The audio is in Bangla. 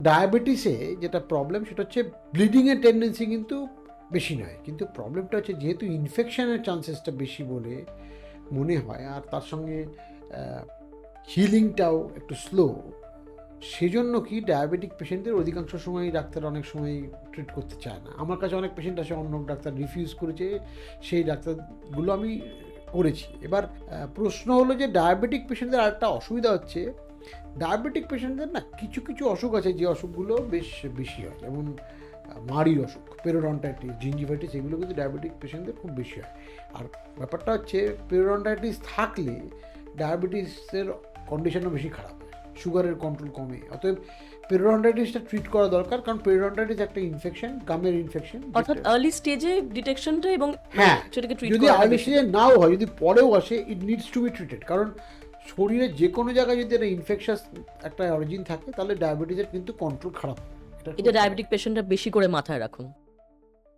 ডায়াবেটিসে যেটা প্রবলেম সেটা হচ্ছে ব্লিডিংয়ের টেন্ডেন্সি কিন্তু বেশি নয়, কিন্তু প্রবলেমটা হচ্ছে যেহেতু ইনফেকশনের চান্সেসটা বেশি বলে মনে হয়, আর তার সঙ্গে হিলিংটাও একটু স্লো, সেজন্য কি ডায়াবেটিক পেশেন্টদের অধিকাংশ সময়ই ডাক্তার অনেক সময় ট্রিট করতে চায় না। আমার কাছে অনেক পেশেন্ট আসে, অন্য ডাক্তার রিফিউজ করেছে, সেই ডাক্তারগুলো আমি করেছি। এবার প্রশ্ন হলো যে ডায়াবেটিক পেশেন্টদের আরেকটা অসুবিধা হচ্ছে, ডায়াবেটিক পেশেন্টদের না কিছু কিছু অসুখ আছে যে অসুখগুলো বেশ বেশি হয়, যেমন মাড়ির অসুখ, পেরোডন্টাইটিস, জিঞ্জিভাইটিস, এগুলো কিন্তু ডায়াবেটিক পেশেন্টদের খুব বেশি হয়। আর ব্যাপারটা হচ্ছে পেরোডন্টাইটিস থাকলে ডায়াবেটিসের কন্ডিশনও বেশি খারাপ হয়, সুগারের কন্ট্রোল কমে। অতএব পেরোডন্টাইটিসটা ট্রিট করা দরকার, কারণ পেরোডন্টাইটিস একটা ইনফেকশন, গামের ইনফেকশন। অর্থাৎ আর্লি স্টেজে ডিটেকশনটা এবং হ্যাঁ, সেটাকে ট্রিট যদি করা আর্লি স্টেজে নাও হয়, যদি পরেও আসে, it needs to be treated. কারণ শরীরের যে কোনো জায়গায় যদি একটা ইনফেকশাস একটা অরিজিন থাকে, তাহলে ডায়াবেটিসের কিন্তু কন্ট্রোল খারাপ হয়। এটা ডায়াবেটিক পেশেন্টরা বেশি করে মাথায় রাখুন।